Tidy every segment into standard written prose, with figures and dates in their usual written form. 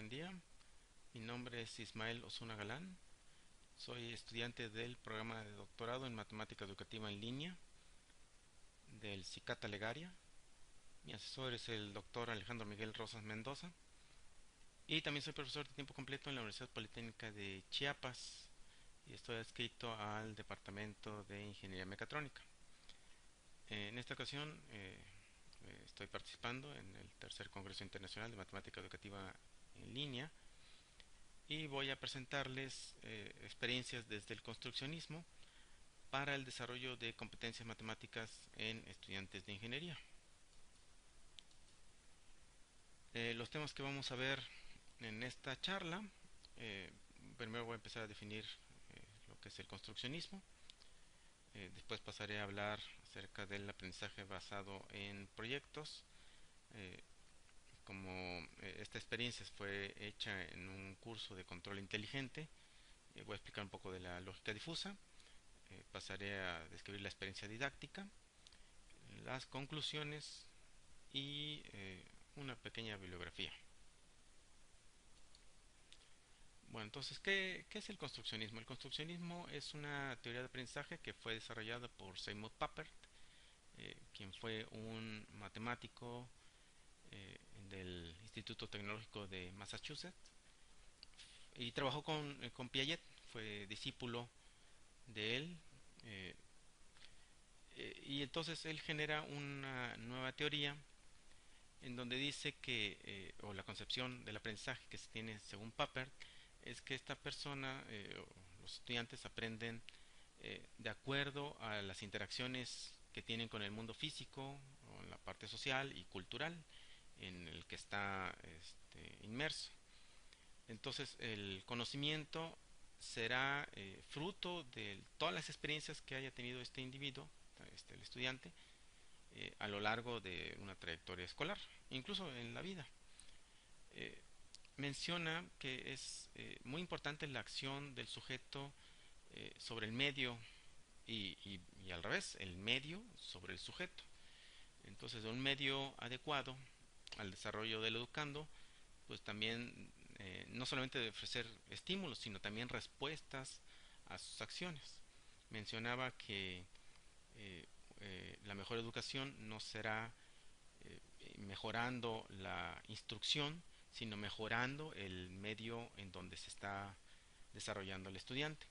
buen día. Mi nombre es Ismael Osuna Galán. Soy estudiante del programa de doctorado en matemática educativa en línea del CICATA Legaria. Mi asesor es el doctor Alejandro Miguel Rosas Mendoza. Y también soy profesor de tiempo completo en la Universidad Politécnica de Chiapas y estoy adscrito al Departamento de Ingeniería Mecatrónica. En esta ocasión estoy participando en el tercer Congreso Internacional de Matemática Educativa en línea y voy a presentarles experiencias desde el construccionismo para el desarrollo de competencias matemáticas en estudiantes de ingeniería. Los temas que vamos a ver en esta charla, primero voy a empezar a definir lo que es el construccionismo, después pasaré a hablar acerca del aprendizaje basado en proyectos. Como esta experiencia fue hecha en un curso de control inteligente, voy a explicar un poco de la lógica difusa. Pasaré a describir la experiencia didáctica, las conclusiones y una pequeña bibliografía. Bueno, entonces, ¿qué es el construccionismo? El construccionismo es una teoría de aprendizaje que fue desarrollada por Seymour Papert, quien fue un matemático del Instituto Tecnológico de Massachusetts y trabajó con Piaget, fue discípulo de él. eh, y entonces él genera una nueva teoría en donde dice que, o la concepción del aprendizaje que se tiene según Papert, es que esta persona, los estudiantes aprenden de acuerdo a las interacciones que tienen con el mundo físico, o en la parte social y cultural en el que está inmerso. Entonces el conocimiento será fruto de todas las experiencias que haya tenido este individuo, el estudiante, a lo largo de una trayectoria escolar, incluso en la vida. Eh, Menciona que es muy importante la acción del sujeto sobre el medio y al revés, el medio sobre el sujeto. Entonces, de un medio adecuado al desarrollo del educando, pues también no solamente de ofrecer estímulos, sino también respuestas a sus acciones. Mencionaba que la mejor educación no será mejorando la instrucción, sino mejorando el medio en donde se está desarrollando el estudiante.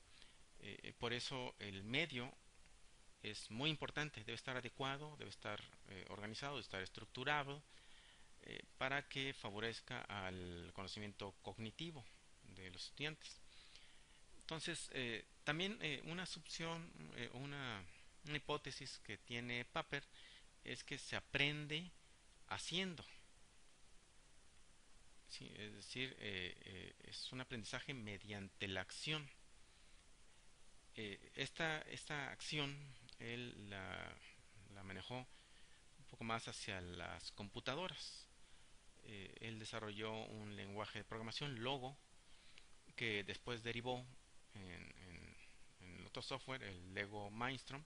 Por eso el medio es muy importante, debe estar adecuado, debe estar organizado, debe estar estructurado para que favorezca al conocimiento cognitivo de los estudiantes. Entonces, también una asunción, una hipótesis que tiene Papert es que se aprende haciendo. Sí, es decir, es un aprendizaje mediante la acción. Esta acción él la manejó un poco más hacia las computadoras. Él desarrolló un lenguaje de programación, Logo, que después derivó en otro software, el Lego Mindstorm,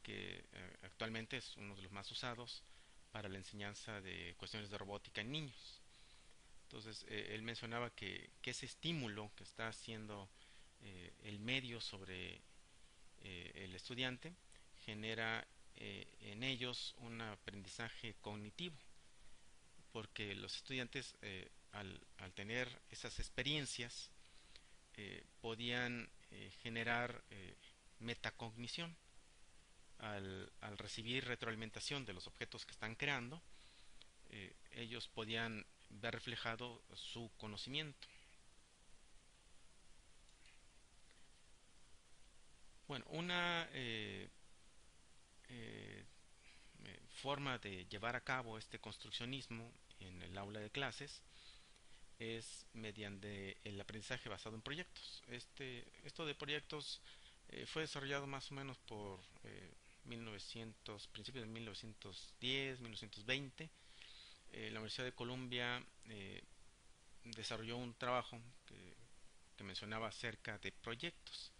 que actualmente es uno de los más usados para la enseñanza de cuestiones de robótica en niños. Entonces, él mencionaba que ese estímulo que está haciendo el medio sobre el estudiante genera en ellos un aprendizaje cognitivo, porque los estudiantes al tener esas experiencias podían generar metacognición al recibir retroalimentación de los objetos que están creando. Ellos podían ver reflejado su conocimiento. Bueno, una eh, forma de llevar a cabo este construccionismo en el aula de clases es mediante el aprendizaje basado en proyectos. Esto de proyectos fue desarrollado más o menos por 1900, principios de 1910, 1920. La Universidad de Columbia desarrolló un trabajo que mencionaba acerca de proyectos.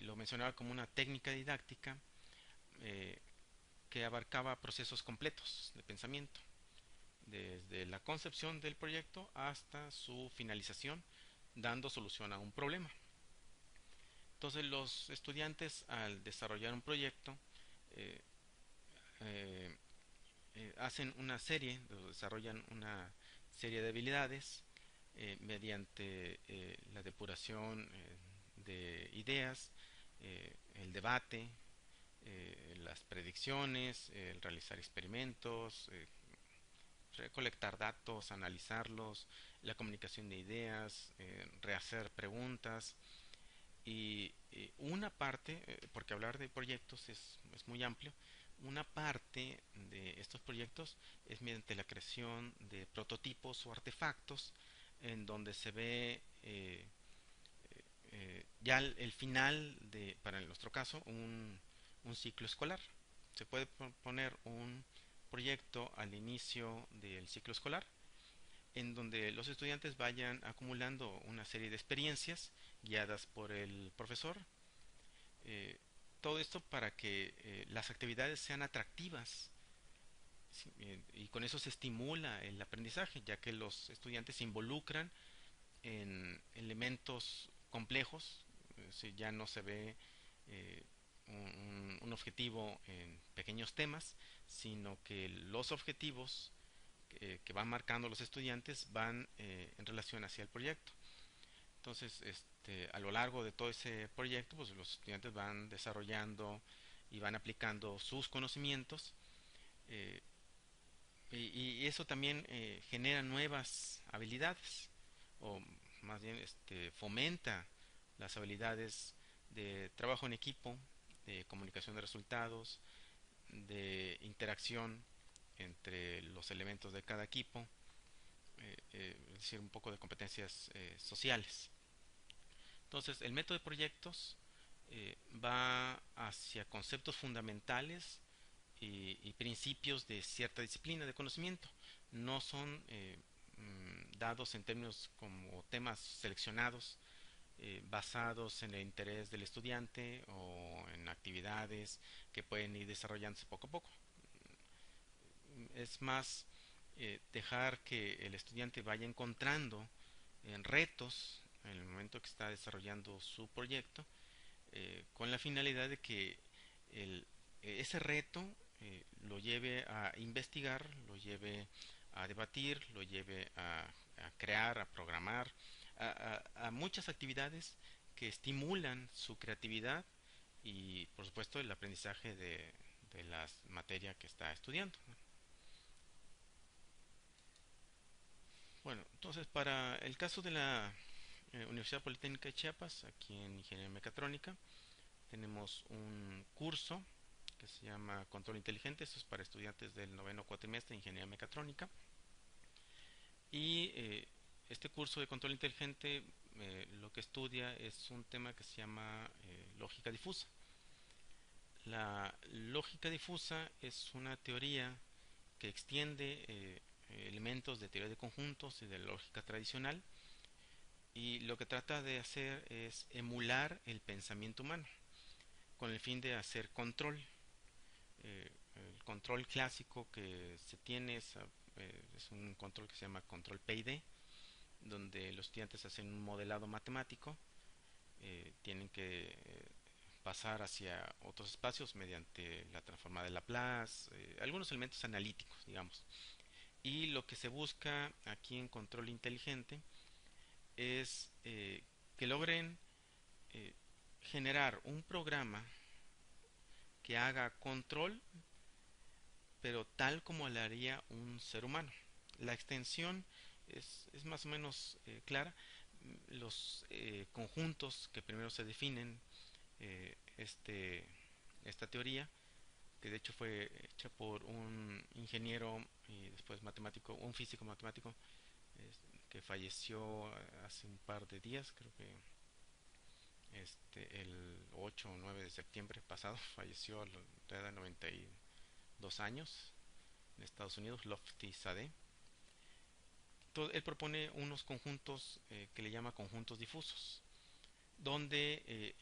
Lo mencionaba como una técnica didáctica que abarcaba procesos completos de pensamiento. desde la concepción del proyecto hasta su finalización, dando solución a un problema. Entonces los estudiantes al desarrollar un proyecto eh, eh, hacen una serie, desarrollan una serie de habilidades mediante la depuración de ideas, el debate, las predicciones, el realizar experimentos, recolectar datos, analizarlos, la comunicación de ideas, rehacer preguntas y una parte, porque hablar de proyectos es muy amplio, una parte de estos proyectos es mediante la creación de prototipos o artefactos en donde se ve ya el final de, para nuestro caso, un ciclo escolar. Se puede poner un proyecto al inicio del ciclo escolar en donde los estudiantes vayan acumulando una serie de experiencias guiadas por el profesor. Eh, Todo esto para que las actividades sean atractivas, sí, y con eso se estimula el aprendizaje, ya que los estudiantes se involucran en elementos complejos, si ya no se ve eh, un objetivo en pequeños temas, sino que los objetivos que van marcando los estudiantes van en relación hacia el proyecto. Entonces, a lo largo de todo ese proyecto, pues los estudiantes van desarrollando y van aplicando sus conocimientos eh, y eso también genera nuevas habilidades o más bien fomenta las habilidades de trabajo en equipo, de comunicación de resultados, de interacción entre los elementos de cada equipo, es decir, un poco de competencias sociales. Entonces, el método de proyectos va hacia conceptos fundamentales y principios de cierta disciplina de conocimiento. No son dados en términos como temas seleccionados basados en el interés del estudiante o en actividades que pueden ir desarrollándose poco a poco. Es más dejar que el estudiante vaya encontrando retos en el momento que está desarrollando su proyecto con la finalidad de que ese reto lo lleve a investigar, lo lleve a debatir, lo lleve a crear, a programar, a muchas actividades que estimulan su creatividad y por supuesto el aprendizaje de la materia que está estudiando. Bueno, entonces para el caso de la Universidad Politécnica de Chiapas, aquí en Ingeniería Mecatrónica, tenemos un curso que se llama Control Inteligente. Esto es para estudiantes del noveno cuatrimestre de Ingeniería Mecatrónica. Y este curso de Control Inteligente lo que estudia es un tema que se llama lógica difusa. La lógica difusa es una teoría que extiende elementos de teoría de conjuntos y de lógica tradicional y lo que trata de hacer es emular el pensamiento humano con el fin de hacer control. El control clásico que se tiene es un control que se llama control PID, donde los estudiantes hacen un modelado matemático, tienen que pasar hacia otros espacios mediante la transformada de Laplace, algunos elementos analíticos, digamos. Y lo que se busca aquí en control inteligente es que logren eh, generar un programa que haga control, pero tal como lo haría un ser humano. La extensión es más o menos clara. Los conjuntos que primero se definen, esta teoría, que de hecho fue hecha por un ingeniero y después matemático, un físico matemático, que falleció hace un par de días, creo que el 8 o 9 de septiembre pasado, falleció a la edad de 92 años en Estados Unidos, Lofty Sadeh. Él propone unos conjuntos que le llama conjuntos difusos, donde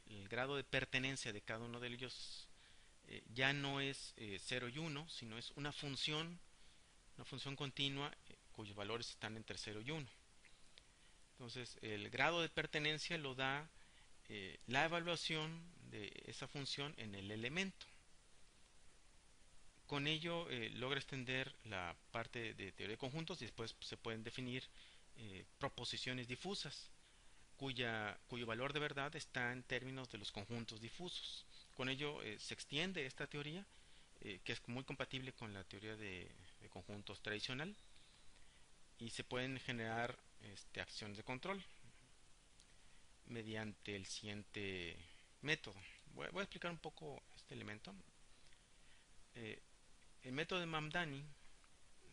el grado de pertenencia de cada uno de ellos ya no es 0 y 1, sino es una función una función continua cuyos valores están entre 0 y 1. Entonces, el grado de pertenencia lo da la evaluación de esa función en el elemento. Con ello logra extender la parte de teoría de conjuntos y después se pueden definir proposiciones difusas cuyo valor de verdad está en términos de los conjuntos difusos. Con ello se extiende esta teoría que es muy compatible con la teoría de conjuntos tradicional y se pueden generar acciones de control mediante el siguiente método. Voy a explicar un poco este elemento. Eh, el método de Mamdani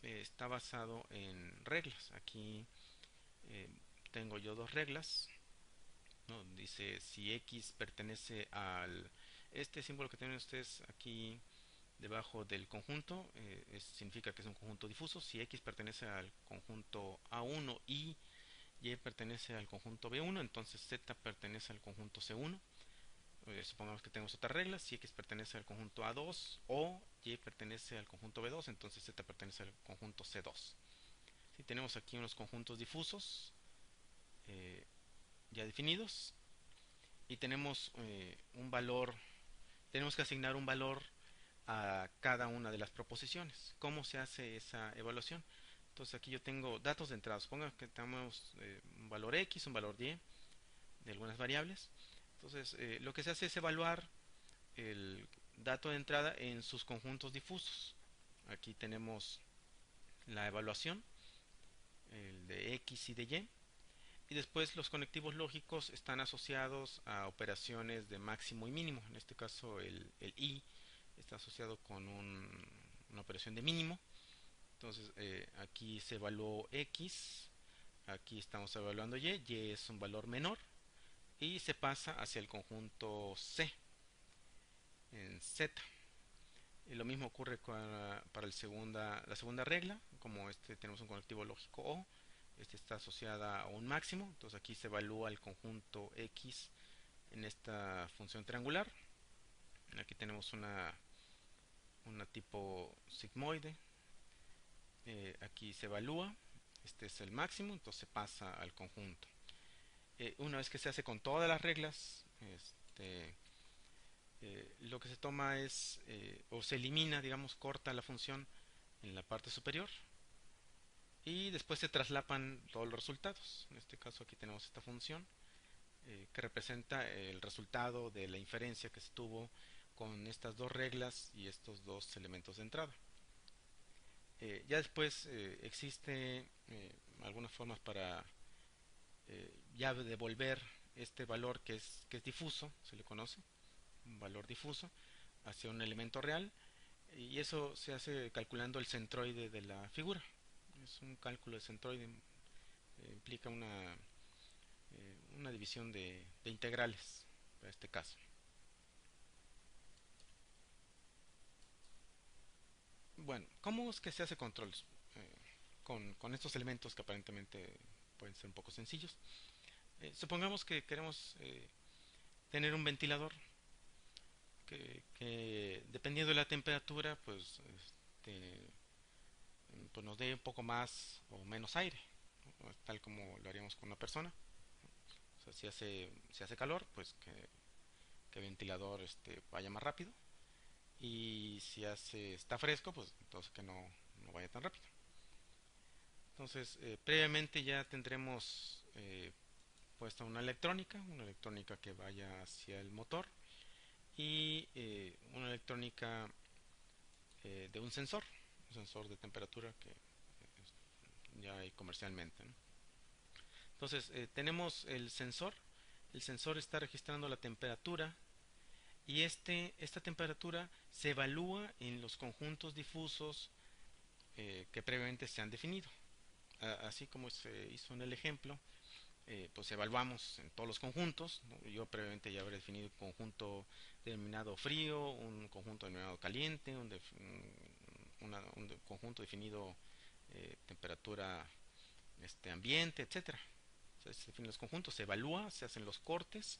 está basado en reglas. Aquí eh, tengo yo dos reglas, ¿no? Dice si X pertenece al... Este símbolo que tienen ustedes aquí debajo del conjunto significa que es un conjunto difuso. Si X pertenece al conjunto A1 y Y pertenece al conjunto B1, entonces Z pertenece al conjunto C1. Supongamos que tenemos otra regla, si X pertenece al conjunto A2 o Y pertenece al conjunto B2, entonces Z pertenece al conjunto C2. Si tenemos aquí unos conjuntos difusos eh, ya definidos y tenemos un valor, tenemos que asignar un valor a cada una de las proposiciones. ¿Cómo se hace esa evaluación? Entonces aquí yo tengo datos de entrada. Supongamos que tenemos un valor X, un valor Y de algunas variables. Entonces lo que se hace es evaluar el dato de entrada en sus conjuntos difusos. Aquí tenemos la evaluación, el de X y de Y. Y después los conectivos lógicos están asociados a operaciones de máximo y mínimo. En este caso el I está asociado con una operación de mínimo. Entonces aquí se evaluó X, aquí estamos evaluando Y, Y es un valor menor y se pasa hacia el conjunto C en Z. Y lo mismo ocurre para la segunda regla, como tenemos un conectivo lógico O, está asociada a un máximo, entonces aquí se evalúa el conjunto X en esta función triangular. Aquí tenemos una tipo sigmoide, aquí se evalúa, este es el máximo, entonces se pasa al conjunto. Una vez que se hace con todas las reglas, lo que se toma es, o se elimina, digamos, corta la función en la parte superior y después se traslapan todos los resultados. En este caso aquí tenemos esta función que representa el resultado de la inferencia que se tuvo con estas dos reglas y estos dos elementos de entrada. Ya después existe algunas formas para ya devolver este valor que es difuso, se le conoce, un valor difuso, hacia un elemento real, y eso se hace calculando el centroide de la figura. Es un cálculo de centroide, implica una división de integrales para este caso. Bueno, ¿cómo es que se hace control con estos elementos que aparentemente pueden ser un poco sencillos? Supongamos que queremos tener un ventilador que dependiendo de la temperatura, pues nos dé un poco más o menos aire, ¿no? Tal como lo haríamos con una persona. O sea, si hace calor, pues que el ventilador vaya más rápido. Y si está fresco, pues entonces que no vaya tan rápido. Entonces, previamente ya tendremos puesta una electrónica que vaya hacia el motor y una electrónica de un sensor de temperatura que ya hay comercialmente, ¿no? Entonces, tenemos el sensor está registrando la temperatura y esta temperatura se evalúa en los conjuntos difusos que previamente se han definido. Así como se hizo en el ejemplo, pues evaluamos en todos los conjuntos, ¿no? Yo previamente ya habré definido un conjunto denominado frío, un conjunto denominado caliente, un conjunto definido temperatura ambiente, etcétera. Se definen los conjuntos, se evalúa, se hacen los cortes.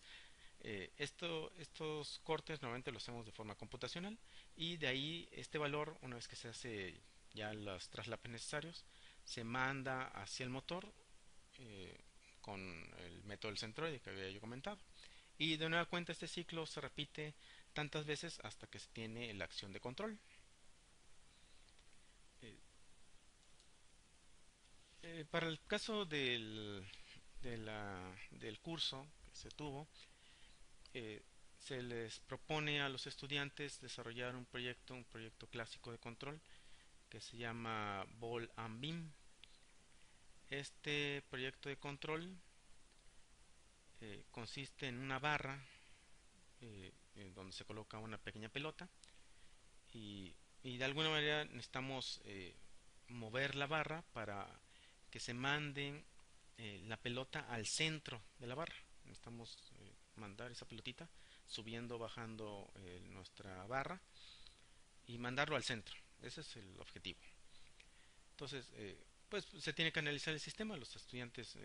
Estos cortes normalmente los hacemos de forma computacional y de ahí este valor, una vez que se hace ya los traslapen necesarios, se manda hacia el motor eh, con el método del centroide que había yo comentado. Y de nueva cuenta este ciclo se repite tantas veces hasta que se tiene la acción de control. Eh, para el caso del curso que se tuvo, eh, se les propone a los estudiantes desarrollar un proyecto clásico de control que se llama Ball and Beam. Este proyecto de control consiste en una barra en donde se coloca una pequeña pelota y, y de alguna manera necesitamos mover la barra para que se mande la pelota al centro de la barra. Necesitamos mandar esa pelotita subiendo, bajando nuestra barra y mandarlo al centro. Ese es el objetivo. Entonces, pues se tiene que analizar el sistema. Los estudiantes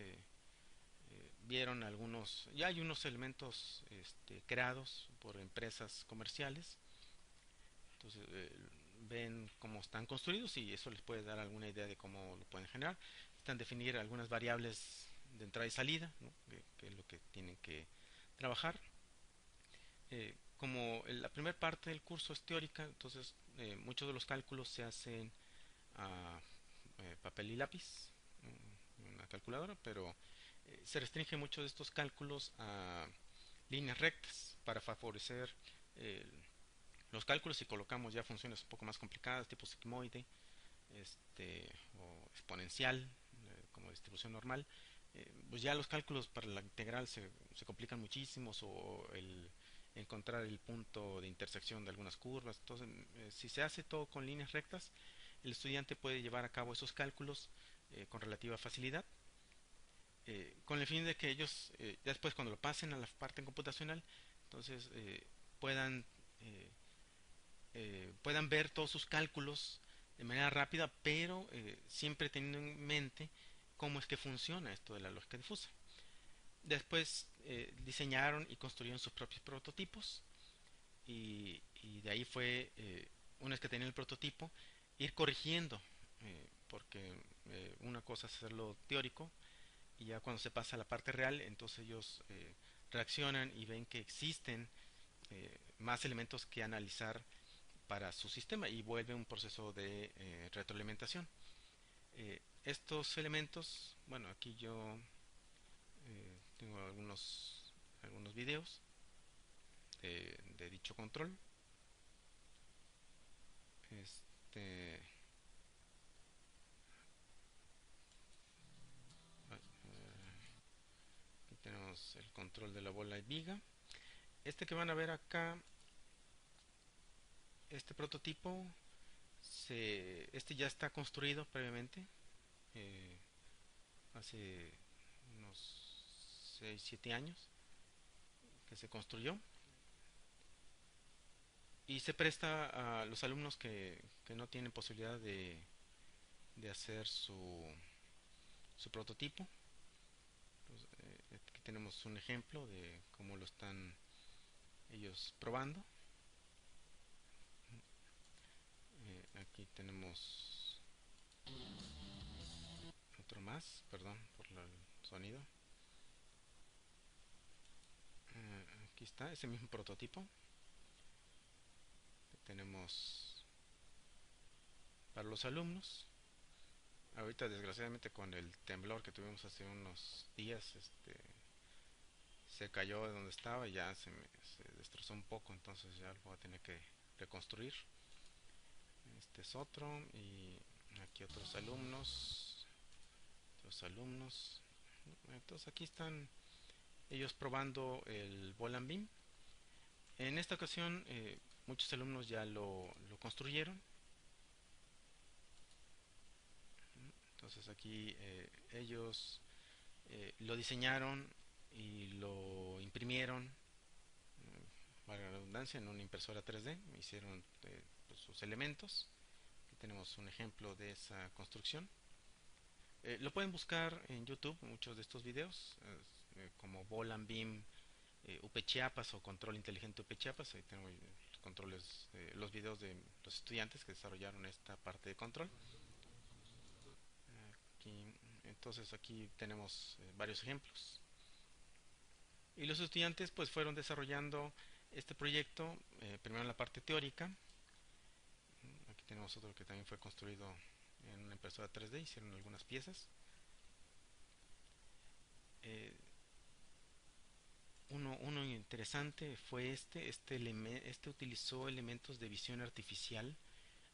vieron algunos, ya hay unos elementos creados por empresas comerciales. Entonces, ven cómo están construidos y eso les puede dar alguna idea de cómo lo pueden generar. Están definir algunas variables de entrada y salida, ¿no? Que es lo que tienen que trabajar. Como la primera parte del curso es teórica, entonces muchos de los cálculos se hacen a papel y lápiz, una calculadora, pero se restringe mucho de estos cálculos a líneas rectas para favorecer eh, los cálculos. Si colocamos ya funciones un poco más complicadas, tipo sigmoide o exponencial, como distribución normal, pues ya los cálculos para la integral se complican muchísimo, o el encontrar el punto de intersección de algunas curvas. Entonces, si se hace todo con líneas rectas, el estudiante puede llevar a cabo esos cálculos con relativa facilidad, con el fin de que ellos, ya después cuando lo pasen a la parte computacional, entonces puedan, eh, puedan ver todos sus cálculos de manera rápida, pero siempre teniendo en mente cómo es que funciona esto de la lógica difusa. Después diseñaron y construyeron sus propios prototipos y de ahí fue, una vez que tenían el prototipo, ir corrigiendo, porque una cosa es hacerlo teórico y ya cuando se pasa a la parte real, entonces ellos reaccionan y ven que existen más elementos que analizar para su sistema y vuelve un proceso de retroalimentación. Estos elementos, bueno, aquí yo tengo algunos videos de dicho control. Este, aquí tenemos el control de la bola y viga. Este que van a ver acá, este prototipo, este ya está construido previamente, eh, hace unos 6 7 años que se construyó y se presta a los alumnos que no tienen posibilidad de hacer su prototipo. Pues, aquí tenemos un ejemplo de cómo lo están ellos probando. Aquí tenemos otro más, perdón por el sonido. Aquí está ese mismo prototipo que tenemos para los alumnos. Ahorita desgraciadamente con el temblor que tuvimos hace unos días, se cayó de donde estaba y ya se destrozó un poco, entonces ya lo voy a tener que reconstruir. Este es otro y aquí otros alumnos. Entonces aquí están ellos probando el Ball and Beam. En esta ocasión muchos alumnos ya lo construyeron. Entonces aquí ellos lo diseñaron y lo imprimieron, valga la redundancia, en una impresora 3D. Hicieron pues, sus elementos. Aquí tenemos un ejemplo de esa construcción. Lo pueden buscar en YouTube, muchos de estos videos, como Ball and Beam UP Chiapas o Control Inteligente UP Chiapas. Ahí tengo controles, los videos de los estudiantes que desarrollaron esta parte de control. Aquí, entonces aquí tenemos varios ejemplos. Y los estudiantes pues fueron desarrollando este proyecto, primero en la parte teórica. Aquí tenemos otro que también fue construido en una impresora 3D, hicieron algunas piezas. Eh, uno interesante fue este utilizó elementos de visión artificial,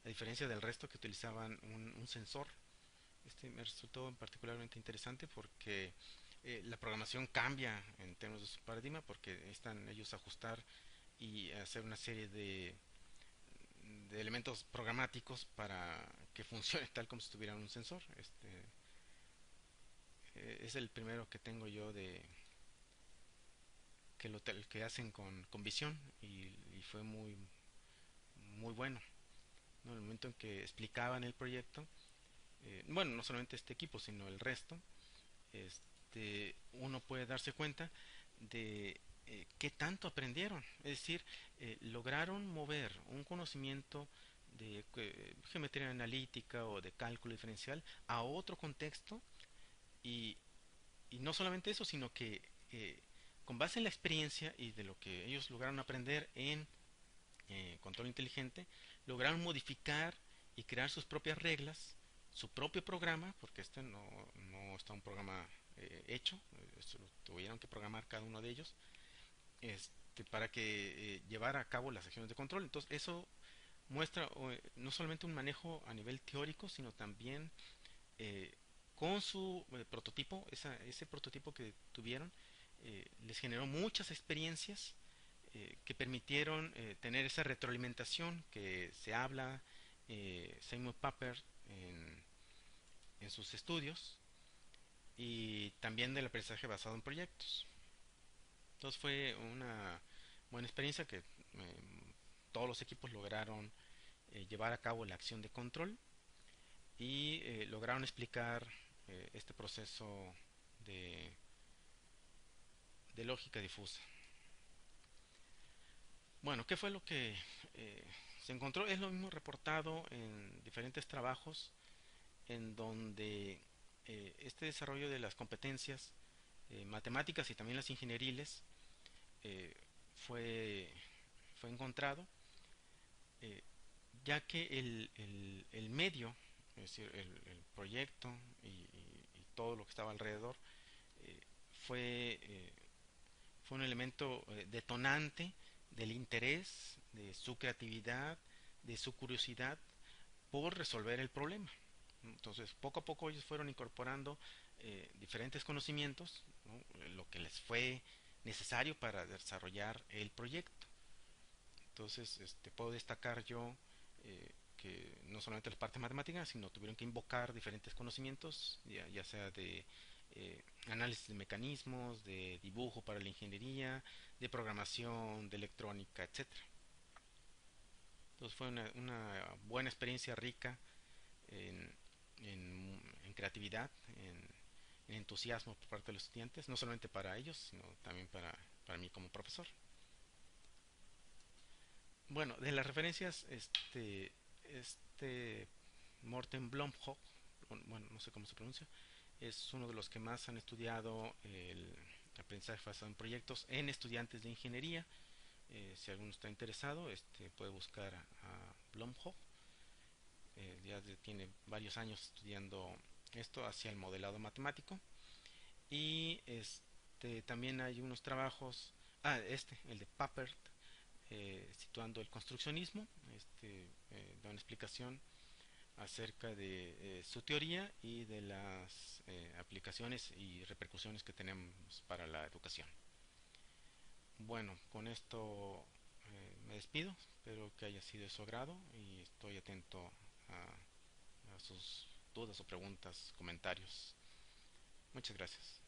a diferencia del resto que utilizaban un sensor. Este me resultó particularmente interesante porque la programación cambia en términos de su paradigma, porque están ellos ajustar y hacer una serie de elementos programáticos para que funcione tal como si tuvieran un sensor. Es el primero que tengo yo de que hacen con visión y fue muy bueno, ¿no? En el momento en que explicaban el proyecto, bueno, no solamente este equipo, sino el resto, uno puede darse cuenta de qué tanto aprendieron. Es decir, lograron mover un conocimiento de geometría analítica o de cálculo diferencial a otro contexto y, y no solamente eso, sino que con base en la experiencia y de lo que ellos lograron aprender en control inteligente, lograron modificar y crear sus propias reglas, su propio programa, porque no está un programa hecho, esto lo tuvieron que programar cada uno de ellos, para que llevara a cabo las acciones de control. Entonces eso muestra no solamente un manejo a nivel teórico, sino también eh, con su prototipo, ese prototipo que tuvieron, les generó muchas experiencias que permitieron tener esa retroalimentación que se habla Seymour Papert en sus estudios y también del aprendizaje basado en proyectos. Entonces fue una buena experiencia que todos los equipos lograron llevar a cabo la acción de control y lograron explicar este proceso de, de lógica difusa. Bueno, ¿qué fue lo que se encontró? Es lo mismo reportado en diferentes trabajos en donde este desarrollo de las competencias matemáticas y también las ingenieriles eh, fue, fue encontrado, eh, ya que el medio, es decir, el proyecto y todo lo que estaba alrededor, eh, fue, eh, fue un elemento detonante del interés, de su creatividad, de su curiosidad por resolver el problema. Entonces, poco a poco ellos fueron incorporando diferentes conocimientos, ¿no? Lo que les fue necesario para desarrollar el proyecto. Entonces, puedo destacar yo que no solamente la parte matemática, sino tuvieron que invocar diferentes conocimientos, ya sea de análisis de mecanismos, de dibujo para la ingeniería, de programación, de electrónica, etcétera. Entonces fue una buena experiencia rica en, en creatividad, en entusiasmo por parte de los estudiantes, no solamente para ellos, sino también para mí como profesor. Bueno, de las referencias, Morten Blomhoek, bueno, no sé cómo se pronuncia, es uno de los que más han estudiado el aprendizaje basado en proyectos en estudiantes de ingeniería. Si alguno está interesado, puede buscar a Blomhoek. Ya tiene varios años estudiando esto hacia el modelado matemático. Y también hay unos trabajos, el de Papert, situando el construccionismo, da una explicación acerca de su teoría y de las aplicaciones y repercusiones que tenemos para la educación. Bueno, con esto me despido, espero que haya sido de su agrado y estoy atento a sus dudas o preguntas, comentarios. Muchas gracias.